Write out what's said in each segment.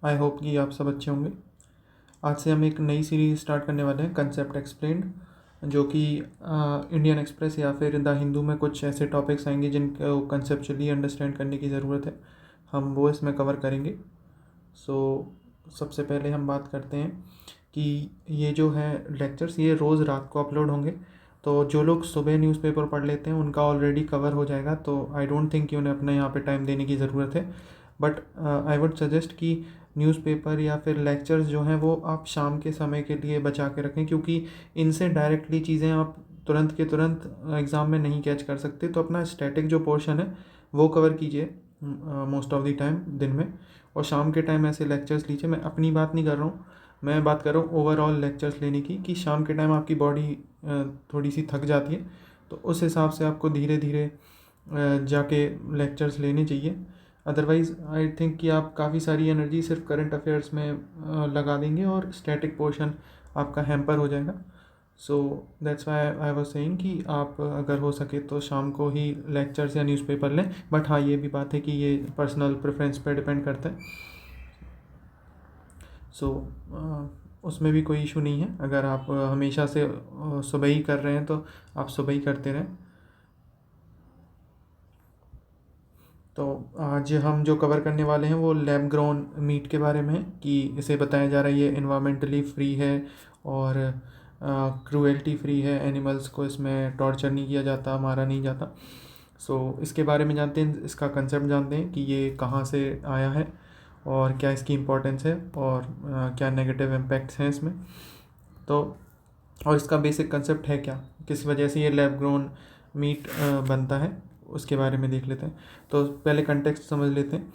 I hope कि आप सब अच्छे होंगे। आज से हम एक नई सीरीज़ स्टार्ट करने वाले हैं, कंसेप्ट एक्सप्लेन्ड, जो कि इंडियन एक्सप्रेस या फिर द हिंदू में कुछ ऐसे टॉपिक्स आएंगे जिनको कंसेप्चुअली अंडरस्टैंड करने की ज़रूरत है, हम वो इसमें कवर करेंगे। सो सबसे पहले हम बात करते हैं कि ये जो है लेक्चर्स ये रोज़ रात को अपलोड होंगे। तो जो लोग सुबह न्यूज़पेपर पढ़ लेते हैं उनका ऑलरेडी कवर हो जाएगा, तो आई डोंट थिंक कि उन्हें अपने यहाँ पे टाइम देने की ज़रूरत है। बट आई वुड सजेस्ट कि न्यूज़पेपर या फिर लेक्चर्स जो हैं वो आप शाम के समय के लिए बचा के रखें, क्योंकि इनसे डायरेक्टली चीज़ें आप तुरंत के तुरंत एग्ज़ाम में नहीं कैच कर सकते। तो अपना स्टैटिक जो पोर्शन है वो कवर कीजिए मोस्ट ऑफ द टाइम दिन में, और शाम के टाइम ऐसे लेक्चर्स लीजिए। मैं अपनी बात नहीं कर रहा हूँ, मैं बात कर रहा हूँ ओवरऑल लेक्चर्स लेने की, कि शाम के टाइम आपकी बॉडी थोड़ी सी थक जाती है, तो उस हिसाब से आपको धीरे धीरे जाके लेक्चर्स लेने चाहिए। अदरवाइज़ आई थिंक कि आप काफ़ी सारी एनर्जी सिर्फ करंट अफेयर्स में लगा देंगे और स्टैटिक पोर्शन आपका हैम्पर हो जाएगा। So that's why I was saying कि आप अगर हो सके तो शाम को ही लेक्चर्स या न्यूज़पेपर लें। बट हाँ, ये भी बात है कि ये पर्सनल प्रेफरेंस पे डिपेंड करता है। सो उसमें भी कोई इशू नहीं है। अगर आप हमेशा से सुबह ही कर रहे हैं तो आप सुबह ही करते रहें। तो आज हम जो कवर करने वाले हैं वो लैब ग्रोन मीट के बारे में है, कि इसे बताया जा रहा है ये इन्वामेंटली फ्री है और क्रूएल्टी फ्री है। एनिमल्स को इसमें टॉर्चर नहीं किया जाता, मारा नहीं जाता। सो इसके बारे में जानते हैं, इसका कंसेप्ट जानते हैं कि ये कहाँ से आया है और क्या इसकी इम्पोर्टेंस है और क्या नेगेटिव इम्पैक्ट्स हैं इसमें। तो और इसका बेसिक कंसेप्ट है क्या, किस वजह से ये लैब ग्रोन मीट बनता है, उसके बारे में देख लेते हैं। तो पहले कंटेक्स्ट समझ लेते हैं।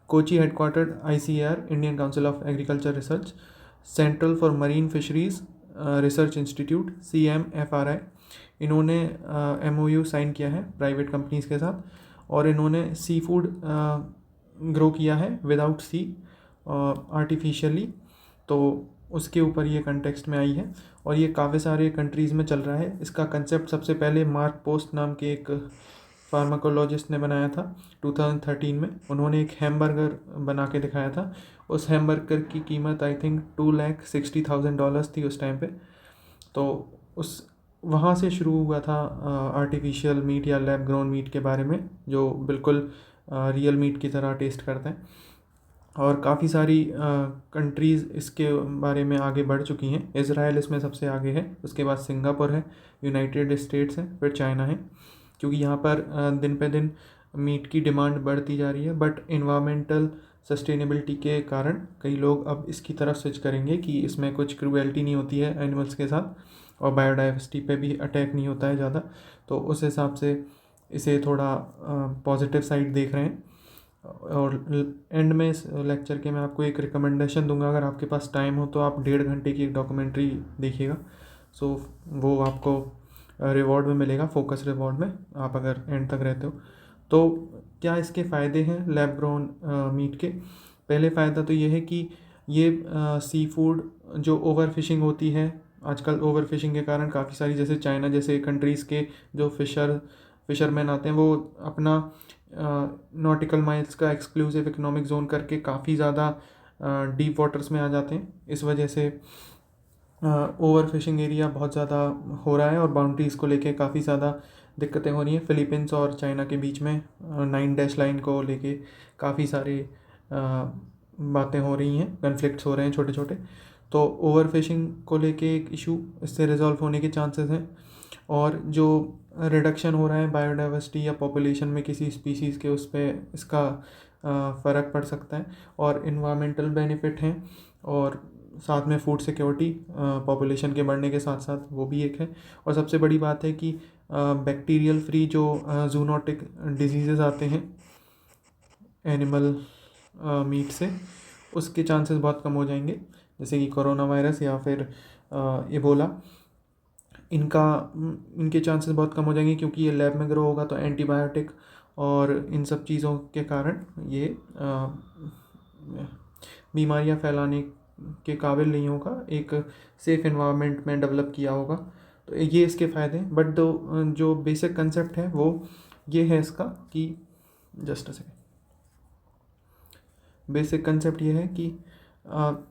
Kochi headquartered ICAR, Indian council of agriculture research, central for marine fisheries research institute CMFRI, इन्होंने MOU साइन किया है प्राइवेट कंपनीज़ के साथ, और इन्होंने सी फूड ग्रो किया है विदाउट सी, आर्टिफिशियली। तो उसके ऊपर ये कंटेक्स्ट में आई है और ये काफ़ी सारे कंट्रीज़ में चल रहा है। इसका कंसेप्ट सबसे पहले मार्क पोस्ट नाम के एक फार्माकोलॉजिस्ट ने बनाया था 2013 में। उन्होंने एक हैमबर्गर बना के दिखाया था। उस हैमबर्गर की कीमत आई थिंक $260,000 थी उस टाइम पे। तो उस वहाँ से शुरू हुआ था आर्टिफिशियल मीट या लैब ग्रोन मीट के बारे में, जो बिल्कुल रियल मीट की तरह टेस्ट करता है। और काफ़ी सारी कंट्रीज़ इसके बारे में आगे बढ़ चुकी हैं। इज़राइल इसमें सबसे आगे है, उसके बाद सिंगापुर है, यूनाइटेड स्टेट्स है, फिर चाइना है। क्योंकि यहाँ पर दिन पे दिन मीट की डिमांड बढ़ती जा रही है, बट इन्वामेंटल सस्टेनेबिलिटी के कारण कई लोग अब इसकी तरफ स्विच करेंगे कि इसमें कुछ क्रूएल्टी नहीं होती है एनिमल्स के साथ और बायोडाइवर्सिटी पे भी अटैक नहीं होता है ज़्यादा। तो उस हिसाब से इसे थोड़ा पॉजिटिव साइड देख रहे हैं। और एंड में इस लेक्चर के मैं आपको एक रिकमेंडेशन दूंगा, अगर आपके पास टाइम हो तो आप 1.5 घंटे की एक डॉक्यूमेंट्री देखिएगा। सो वो आपको रिवॉर्ड में मिलेगा, फोकस रिवॉर्ड में, आप अगर एंड तक रहते हो। तो क्या इसके फ़ायदे हैं लैब ग्रोन मीट के? पहले फ़ायदा तो ये है कि ये सी फूड जो ओवर फिशिंग होती है आजकल, ओवर फिशिंग के कारण काफ़ी सारी, जैसे चाइना जैसे कंट्रीज़ के जो फिशरमैन आते हैं वो अपना नॉटिकल माइल्स का एक्सक्लूसिव इकोनॉमिक जोन करके काफ़ी ज़्यादा डीप वाटर्स में आ जाते हैं। इस वजह से ओवर फिशिंग एरिया बहुत ज़्यादा हो रहा है और बाउंड्रीज़ को लेके काफ़ी ज़्यादा दिक्कतें हो रही हैं। फिलीपींस और चाइना के बीच में 9 डैश लाइन को लेके काफ़ी सारी बातें हो रही हैं, कन्फ्लिक्ट्स हो रहे हैं छोटे छोटे। तो ओवर फिशिंग को लेके एक इशू, इससे रिजॉल्व होने के चांसेस हैं। और जो रिडक्शन हो रहा है बायोडाइवर्सिटी या पॉपुलेशन में किसी स्पीसीज़ के, उस पर इसका फ़र्क पड़ सकता है। और इन्वामेंटल बेनिफिट हैं, और साथ में फूड सिक्योरिटी पॉपुलेशन के बढ़ने के साथ साथ वो भी एक है। और सबसे बड़ी बात है कि बैक्टीरियल फ्री जो जूनोटिक डिजीज़ेज़ आते हैं एनिमल मीट से, उसके चांसेस बहुत कम हो जाएंगे, जैसे कि कोरोना वायरस या फिर इबोला। इनके चांसेस बहुत कम हो जाएंगे, क्योंकि ये लैब में ग्रो होगा तो एंटीबायोटिक और इन सब चीज़ों के कारण ये बीमारियां फैलाने के काबिल नहीं होगा, एक सेफ़ इन्वायरमेंट में डेवलप किया होगा। तो ये इसके फ़ायदे हैं। बट जो बेसिक कंसेप्ट है वो ये है इसका, कि just a second, basic concept ये है कि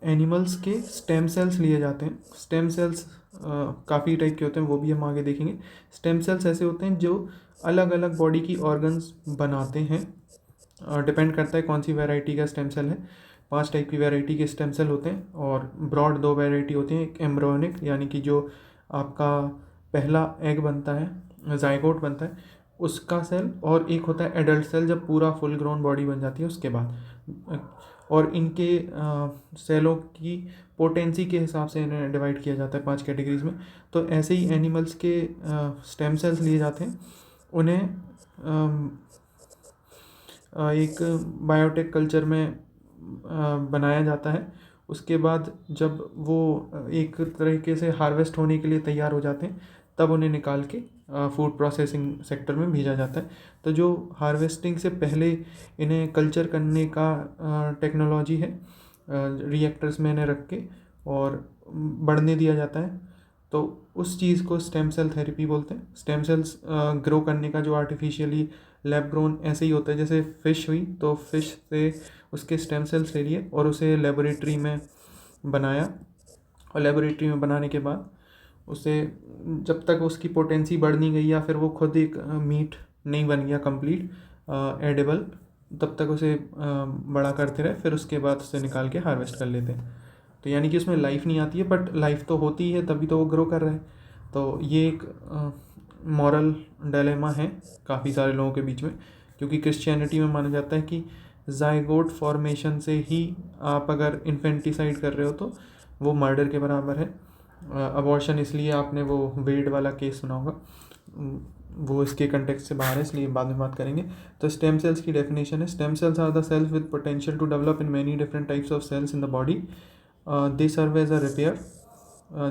एनिमल्स के स्टेम सेल्स लिए जाते हैं। स्टेम सेल्स काफ़ी टाइप के होते हैं, वो भी हम आगे देखेंगे। स्टेम सेल्स ऐसे होते हैं जो अलग अलग बॉडी की ऑर्गन्स बनाते हैं। डिपेंड करता है कौन सी वैरायटी का स्टेम सेल है। 5 टाइप की वैरायटी के स्टेम सेल होते हैं, और ब्रॉड 2 वैरायटी होती हैं। एक एम्ब्रियोनिक, यानी कि जो आपका पहला एग बनता है, जाइगोट बनता है, उसका सेल, और एक होता है एडल्ट सेल, जब पूरा फुल ग्रोन बॉडी बन जाती है उसके बाद। और इनके सेलों की पोटेंसी के हिसाब से इन्हें डिवाइड किया जाता है 5 कैटेगरीज में। तो ऐसे ही एनिमल्स के स्टेम सेल्स लिए जाते हैं, उन्हें एक बायोटेक कल्चर में बनाया जाता है। उसके बाद जब वो एक तरीके से हार्वेस्ट होने के लिए तैयार हो जाते हैं, तब उन्हें निकाल के फूड प्रोसेसिंग सेक्टर में भेजा जाता है। तो जो हार्वेस्टिंग से पहले इन्हें कल्चर करने का टेक्नोलॉजी है, रिएक्टर्स में इन्हें रख के और बढ़ने दिया जाता है, तो उस चीज़ को स्टेम सेल थेरेपी बोलते हैं। स्टेम सेल्स ग्रो करने का जो आर्टिफिशियली लैब ग्रोन ऐसे ही होता है, जैसे फ़िश हुई तो फ़िश से उसके स्टेम सेल्स ले लिए और उसे लेबोरेटरी में बनाया, और लेबोरेटरी में बनाने के बाद उसे जब तक उसकी पोटेंसी बढ़ नहीं गई या फिर वो खुद एक मीट नहीं बन गया कंप्लीट एडिबल, तब तक उसे बड़ा करते रहे, फिर उसके बाद उसे निकाल के हार्वेस्ट कर लेते हैं। तो यानी कि उसमें लाइफ नहीं आती है, बट लाइफ तो होती है, तभी तो वो ग्रो कर रहा है। तो ये एक मॉरल डायलेमा है काफ़ी सारे लोगों के बीच में, क्योंकि क्रिश्चियनिटी में माना जाता है कि जाइगोट फॉर्मेशन से ही आप अगर इन्फेंटिसाइड कर रहे हो तो वो मर्डर के बराबर है। अबॉर्शन, इसलिए आपने वो वेड वाला केस सुना होगा, वो इसके कंटेक्स्ट से बाहर है, इसलिए बाद में बात करेंगे। तो स्टेम सेल्स की डेफिनेशन है, stem cells are the cells with potential to develop in many different types of cells in the body. They serve as a repair.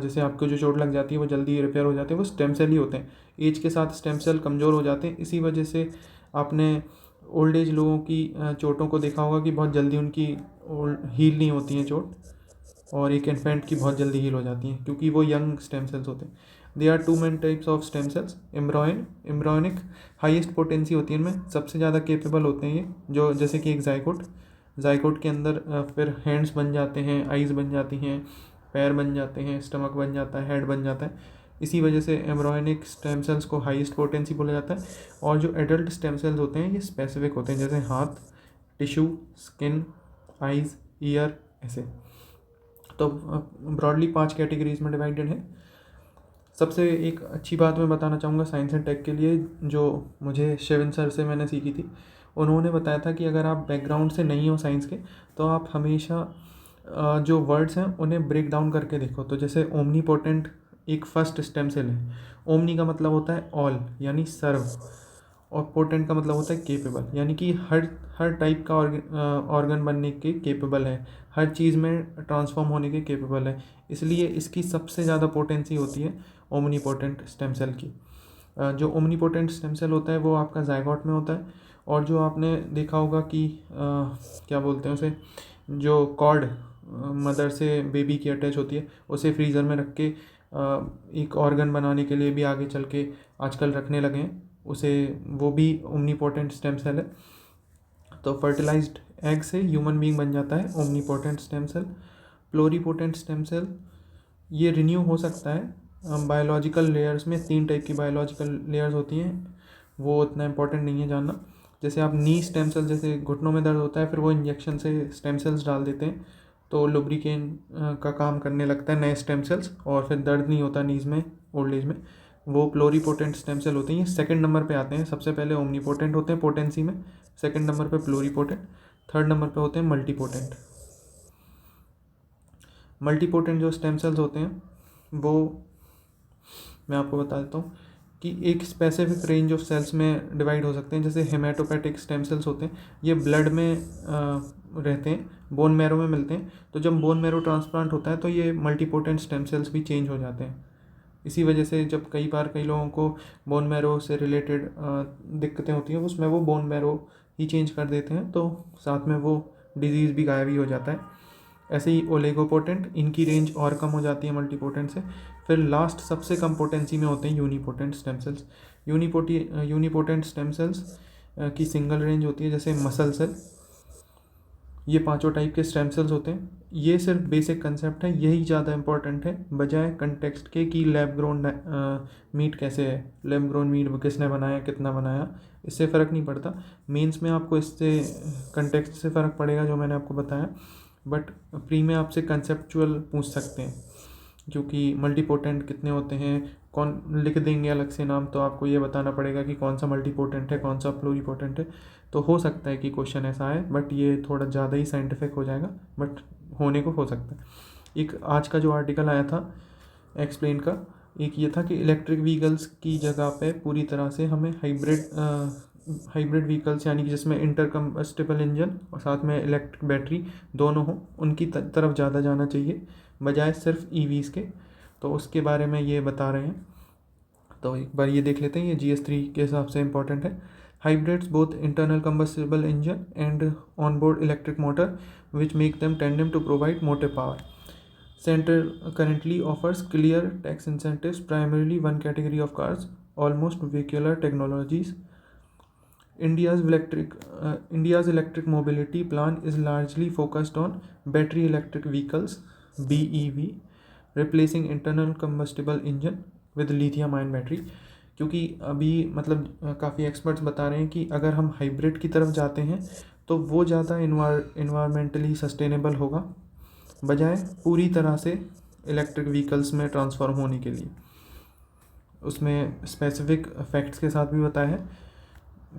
जैसे आपको जो चोट लग जाती है वो जल्दी रिपेयर हो जाते हैं, वो स्टेम सेल ही होते हैं। एज के साथ स्टेम सेल कमज़ोर हो जाते हैं, इसी वजह से आपने ओल्ड एज लोगों की चोटों को देखा होगा कि बहुत जल्दी उनकी हील नहीं होती हैं चोट, और एक इन्फेंट की बहुत जल्दी हील हो जाती हैं, क्योंकि वो यंग स्टेम सेल्स होते हैं। They are 2 main types of stem cells. Embryonic highest potency होती है इनमें, सबसे ज़्यादा केपेबल होते हैं ये, जो जैसे कि एक जाइगोट के अंदर फिर हैंड्स बन जाते हैं, आइज़ बन जाती हैं, पैर बन जाते हैं, स्टमक बन जाता है, हेड बन जाता है। इसी वजह से एम्ब्रियोनिक स्टेम सेल्स को हाईएस्ट पोटेंसी बोला जाता है। और जो एडल्ट स्टेम सेल्स होते हैं ये स्पेसिफिक होते हैं, जैसे हाथ, टिश्यू, स्किन, आइज़, ईयर, ऐसे। तो ब्रॉडली 5 कैटेगरीज में डिवाइडेड है। सबसे एक अच्छी बात मैं बताना चाहूँगा साइंस एंड टेक के लिए, जो मुझे शिवन सर से मैंने सीखी थी। उन्होंने बताया था कि अगर आप बैकग्राउंड से नहीं हो साइंस के, तो आप हमेशा जो वर्ड्स हैं उन्हें ब्रेक डाउन करके देखो। तो जैसे ओमनीपोटेंट एक फर्स्ट स्टेम सेल है। ओमनी का मतलब होता है ऑल, यानी सर्व, और पोटेंट का मतलब होता है केपेबल, यानी कि हर टाइप का ऑर्गन बनने के केपेबल है, हर चीज़ में ट्रांसफॉर्म होने के केपेबल है। इसलिए इसकी सबसे ज़्यादा पोटेंसी होती है ओमनीपोटेंट स्टेम सेल की। जो ओमनीपोटेंट स्टेम सेल होता है वो आपका जाइगोट में होता है, और जो आपने देखा होगा कि क्या बोलते हैं उसे, जो कॉर्ड मदर से बेबी की अटैच होती है, उसे फ्रीज़र में रख के एक ऑर्गन बनाने के लिए भी आगे चल के आजकल रखने लगे हैं उसे, वो भी ओमनीपोटेंट स्टेम सेल है। तो फर्टिलाइज्ड एग से ह्यूमन बीइंग बन जाता है omnipotent stem cell. Pluripotent stem cell ये रिन्यू हो सकता है बायोलॉजिकल लेयर्स में। 3 टाइप की बायोलॉजिकल लेयर्स होती हैं, वो इतना इंपॉर्टेंट नहीं है जानना। जैसे आप नी स्टेम सेल, जैसे घुटनों में दर्द होता है, फिर वो इंजेक्शन से स्टेम सेल्स डाल देते हैं, तो लुब्रिकेन का काम करने लगता है नए स्टेम सेल्स, और फिर दर्द नहीं होता नीज़ में ओल्ड एज में। वो प्लोरीपोटेंट स्टेम सेल होते हैं, ये सेकंड नंबर पे आते हैं। सबसे पहले ओमनीपोटेंट होते हैं पोटेंसी में, सेकंड नंबर पे प्लोरीपोटेंट, थर्ड नंबर पे होते हैं मल्टीपोटेंट। मल्टीपोटेंट जो स्टेम सेल्स होते हैं वो मैं आपको बता देता हूँ कि एक स्पेसिफिक रेंज ऑफ सेल्स में डिवाइड हो सकते हैं। जैसे हेमाटोपोएटिक स्टेम सेल्स होते हैं, ये ब्लड में रहते हैं, बोन मैरो में मिलते हैं। तो जब बोन मैरो ट्रांसप्लांट होता है तो ये मल्टीपोटेंट स्टेम सेल्स भी चेंज हो जाते हैं। इसी वजह से जब कई बार कई लोगों को बोन मैरो से रिलेटेड दिक्कतें होती हैं, उसमें वो बोन मैरो ही चेंज कर देते हैं, तो साथ में वो डिजीज़ भी गायब ही हो जाता है। ऐसे ही ओलिगोपोटेंट, इनकी रेंज और कम हो जाती है मल्टीपोटेंट से। फिर लास्ट सबसे कम पोटेंसी में होते हैं unipotent stem cells. Unipotent stem cells की सिंगल रेंज होती है, जैसे मसल सेल, ये पांचों टाइप के स्टेम सेल्स होते हैं। ये सिर्फ बेसिक कंसेप्ट है, यही ज़्यादा इंपॉर्टेंट है बजाय कंटेक्स्ट के कि लैब ग्रोन मीट कैसे है, लैब ग्रोन मीट किसने बनाया, कितना बनाया, इससे फ़र्क नहीं पड़ता। मेंस में आपको इससे कंटेक्स्ट से फ़र्क पड़ेगा जो मैंने आपको बताया, बट प्री में आपसे कंसेप्चुअल पूछ सकते हैं, क्योंकि मल्टीपोटेंट कितने होते हैं कौन लिख देंगे अलग से नाम, तो आपको ये बताना पड़ेगा कि कौन सा मल्टीपोटेंट है, कौन सा प्लूरीपोटेंट है। तो हो सकता है कि क्वेश्चन ऐसा आए, बट ये थोड़ा ज़्यादा ही साइंटिफिक हो जाएगा, बट होने को हो सकता है। एक आज का जो आर्टिकल आया था एक्सप्लेन का, एक ये था कि इलेक्ट्रिक व्हीकल्स की जगह पे पूरी तरह से हमें हाइब्रिड व्हीकल्स, यानी कि जिसमें इंटर कंबस्टिबल इंजन और साथ में इलेक्ट्रिक बैटरी दोनों हो, उनकी तरफ ज़्यादा जाना चाहिए बजाय सिर्फ ईवीज़ के। तो उसके बारे में ये बता रहे हैं, तो एक बार ये देख लेते हैं। ये GS3 के हिसाब से इंपॉर्टेंट है। Hybrids both internal combustible engine and on board electric motor which make them tandem to provide motive power. Central currently offers clear tax incentives, primarily one category of cars, almost vehicular technologies. India's electric mobility plan is largely focused on battery electric vehicles (BEV), replacing internal combustible engine with lithium ion battery। क्योंकि अभी मतलब काफ़ी experts बता रहे हैं कि अगर हम हाइब्रिड की तरफ जाते हैं तो वो ज़्यादा इन्वायरमेंटली सस्टेनेबल होगा बजाय पूरी तरह से इलेक्ट्रिक व्हीकल्स में ट्रांसफॉर्म होने के लिए। उसमें स्पेसिफिक फैक्ट्स के साथ भी बताया है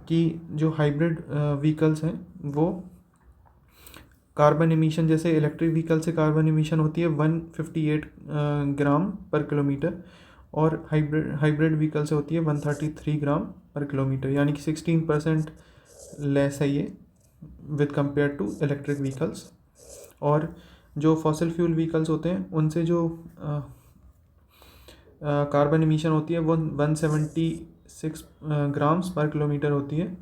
कि जो हाइब्रिड व्हीकल्स हैं वो कार्बन एमिशन, जैसे इलेक्ट्रिक व्हीकल से कार्बन एमिशन होती है 158 ग्राम पर किलोमीटर, और हाइब्रिड व्हीकल से होती है 133 ग्राम पर किलोमीटर, यानी कि 16% लेस है ये with compare to electric vehicles. और जो फॉसिल फ्यूल व्हीकल्स होते हैं उनसे जो कार्बन एमिशन होती है वो 176 ग्राम्स पर किलोमीटर होती है,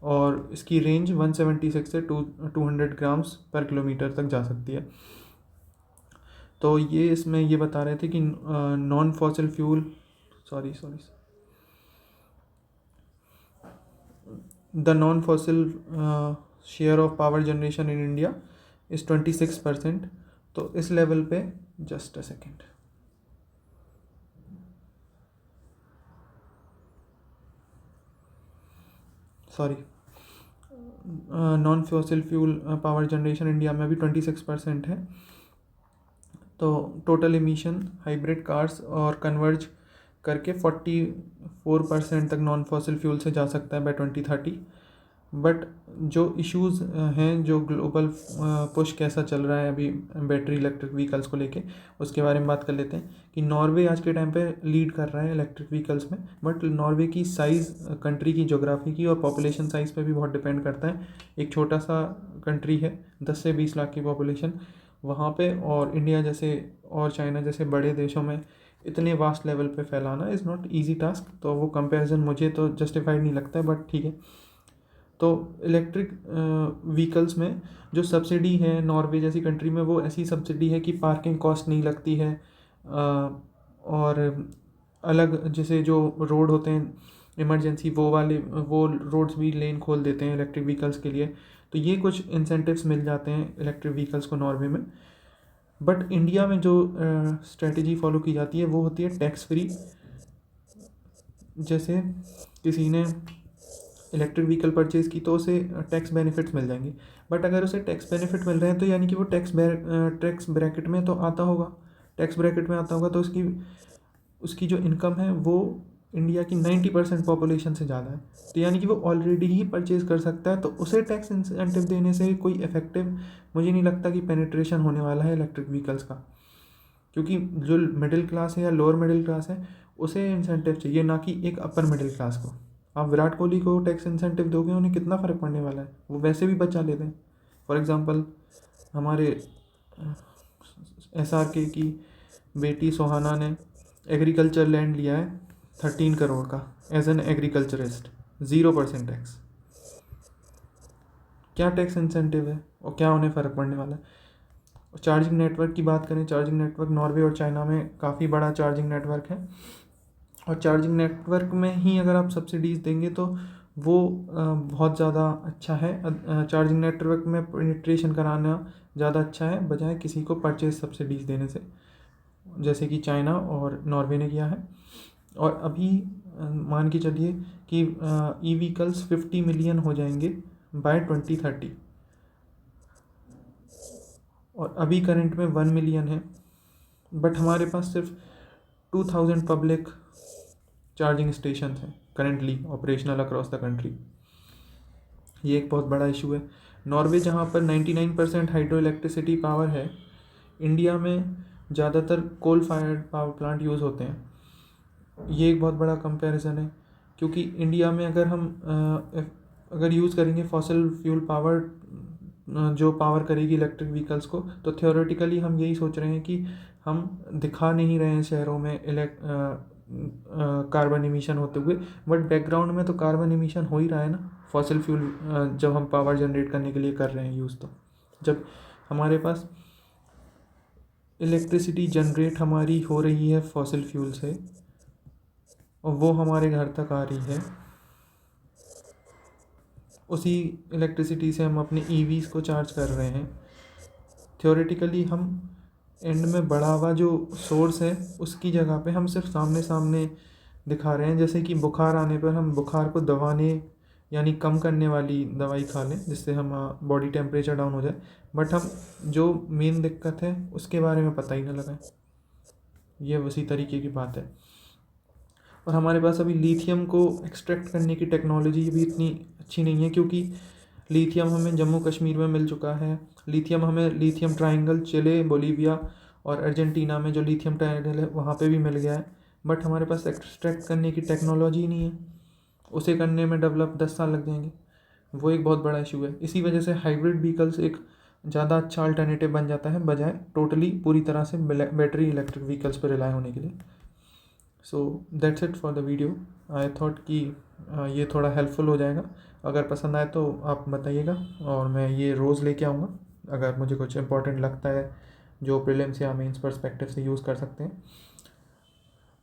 और इसकी रेंज 176 से 200 ग्राम्स पर किलोमीटर तक जा सकती है। तो ये इसमें ये बता रहे थे कि non fossil fuel the non fossil share of power generation in India is 26%। तो इस लेवल पे just a second, non fossil fuel power generation India में भी 26% है। तो टोटल एमिशन हाइब्रिड कार्स और कन्वर्ज करके 44% तक नॉन फॉसिल फ्यूल से जा सकता है बाय 2030। बट जो इश्यूज़ हैं, जो ग्लोबल पुश कैसा चल रहा है अभी बैटरी इलेक्ट्रिक व्हीकल्स को लेके, उसके बारे में बात कर लेते हैं कि नॉर्वे आज के टाइम पे लीड कर रहा है इलेक्ट्रिक व्हीकल्स में, बट नॉर्वे की साइज़ कंट्री की ज्योग्राफी की और पॉपुलेशन साइज़ पे भी बहुत डिपेंड करता है। एक छोटा सा कंट्री है, 10 से 20 लाख की पॉपुलेशन वहाँ पे, और इंडिया जैसे और चाइना जैसे बड़े देशों में इतने वास्ट लेवल पे फैलाना इज़ नॉट ईजी टास्क। तो वो कंपैरिजन मुझे तो जस्टिफाइड नहीं लगता है, बट ठीक है। तो इलेक्ट्रिक व्हीकल्स में जो सब्सिडी है नॉर्वे जैसी कंट्री में, वो ऐसी सब्सिडी है कि पार्किंग कॉस्ट नहीं लगती है, और अलग जैसे जो रोड होते हैं इमरजेंसी वो रोड्स भी लेन खोल देते हैं इलेक्ट्रिक व्हीकल्स के लिए। तो ये कुछ इंसेंटिव्स मिल जाते हैं इलेक्ट्रिक व्हीकल्स को नॉर्वे में। बट इंडिया में जो स्ट्रेटजी फॉलो की जाती है वो होती है टैक्स फ्री। जैसे किसी ने इलेक्ट्रिक व्हीकल परचेज़ की तो उसे टैक्स बेनिफिट्स मिल जाएंगे, बट अगर उसे टैक्स बेनिफिट मिल रहे हैं तो यानी कि वो टैक्स ब्रैकेट में तो आता होगा, टैक्स ब्रैकेट में आता होगा, तो उसकी जो इनकम है वो इंडिया की 90% पॉपुलेशन से ज़्यादा है। तो यानी कि वो ऑलरेडी ही परचेज़ कर सकता है, तो उसे टैक्स इंसेंटिव देने से कोई इफेक्टिव मुझे नहीं लगता कि पेनिट्रेशन होने वाला है इलेक्ट्रिक व्हीकल्स का। क्योंकि जो मिडिल क्लास है या लोअर मिडिल क्लास है उसे इंसेंटिव चाहिए, ना कि एक अपर मिडिल क्लास को। आप विराट कोहली को टैक्स इंसेंटिव दोगे, उन्हें कितना फ़र्क पड़ने वाला है, वो वैसे भी बचा लेते हैं। फॉर एग्ज़ाम्पल हमारे SRK की बेटी सोहाना ने एग्रीकल्चर लैंड लिया है 13 करोड़ का एज एन एग्रीकल्चरिस्ट, 0% टैक्स। क्या टैक्स इंसेंटिव है और क्या उन्हें फ़र्क पड़ने वाला है। चार्जिंग नेटवर्क की बात करें, चार्जिंग नेटवर्क नॉर्वे और चाइना में काफ़ी बड़ा चार्जिंग नेटवर्क है, और चार्जिंग नेटवर्क में ही अगर आप सब्सिडीज़ देंगे तो वो बहुत ज़्यादा अच्छा है। चार्जिंग नेटवर्क में पेनिट्रेशन कराना ज़्यादा अच्छा है बजाय किसी को परचेज सब्सिडीज़ देने से, जैसे कि चाइना और नॉर्वे ने किया है। और अभी मान के चलिए कि ई व्हीकल्स 50 मिलियन हो जाएंगे बाय 2030, और अभी करंट में 1 मिलियन है, बट हमारे पास सिर्फ 2000 पब्लिक चार्जिंग स्टेशन हैं currently operational across the country. ये एक बहुत बड़ा इशू है। नॉर्वे जहाँ पर 99% हाइड्रो इलेक्ट्रिसिटी पावर है, इंडिया में ज़्यादातर coal fired power plant use होते हैं। ये एक बहुत बड़ा कंपैरिजन है, क्योंकि इंडिया में अगर हम अगर यूज़ करेंगे फॉसिल फ्यूल पावर जो पावर करेगी इलेक्ट्रिक व्हीकल्स को, तो थियोरेटिकली हम यही सोच रहे हैं कि हम दिखा नहीं रहे हैं शहरों में कार्बन इमिशन होते हुए, बट बैकग्राउंड में तो कार्बन इमिशन हो ही रहा है ना फॉसिल फ्यूल जब हम पावर जनरेट करने के लिए कर रहे हैं यूज़। तो जब हमारे पास इलेक्ट्रिसिटी जनरेट हमारी हो रही है फॉसिल फ्यूल से और वो हमारे घर तक आ रही है, उसी इलेक्ट्रिसिटी से हम अपने ईवीज़ को चार्ज कर रहे हैं, थ्योरेटिकली हम एंड में बढ़ा हुआ जो सोर्स है उसकी जगह पे हम सिर्फ सामने सामने दिखा रहे हैं। जैसे कि बुखार आने पर हम बुखार को दबाने यानी कम करने वाली दवाई खा लें जिससे हम बॉडी टेम्परेचर डाउन हो जाए, बट हम जो मेन दिक्कत है उसके बारे में पता ही ना लगाएं। ये उसी तरीके की बात है। और हमारे पास अभी लिथियम को एक्सट्रैक्ट करने की टेक्नोलॉजी भी इतनी अच्छी नहीं है, क्योंकि लिथियम हमें जम्मू कश्मीर में मिल चुका है। लिथियम ट्रायंगल चिले, बोलीविया और अर्जेंटीना में जो लिथियम ट्रायंगल है वहाँ पे भी मिल गया है, बट हमारे पास एक्सट्रैक्ट करने की टेक्नोलॉजी नहीं है। उसे करने में डेवलप 10 साल लग जाएंगे। वो एक बहुत बड़ा इशू है। इसी वजह से हाइब्रिड व्हीकल्स एक ज़्यादा अच्छा अल्टरनेटिव बन जाता है बजाय टोटली पूरी तरह से बैटरी इलेक्ट्रिक व्हीकल्स पर रिलाय होने के लिए। So that's it for the video. I thought कि ये थोड़ा हेल्पफुल हो जाएगा। अगर पसंद आए तो आप बताइएगा और मैं ये रोज़ लेके आऊँगा अगर मुझे कुछ इंपॉर्टेंट लगता है जो प्रीलिम्स या मेंस पर्सपेक्टिव से यूज़ कर सकते हैं।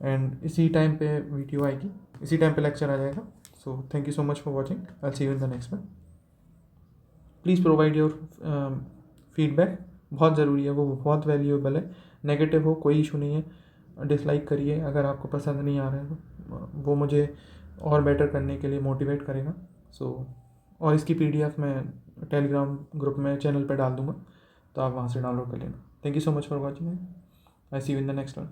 एंड इसी टाइम पे वीडियो आएगी, इसी टाइम पे लेक्चर आ जाएगा। So thank you so much for watching. I see you in the next one. Please provide your feedback, बहुत ज़रूरी है, वो बहुत वैल्यूएबल है। नेगेटिव हो कोई इशू नहीं है, डिसलाइक करिए अगर आपको पसंद नहीं आ रहा है तो वो मुझे और बेटर करने के लिए मोटिवेट करेगा। और इसकी PDF मैं टेलीग्राम ग्रुप में चैनल पर डाल दूँगा, तो आप वहाँ से डाउनलोड कर लेना। Thank you so much for watching. I see you in the next one.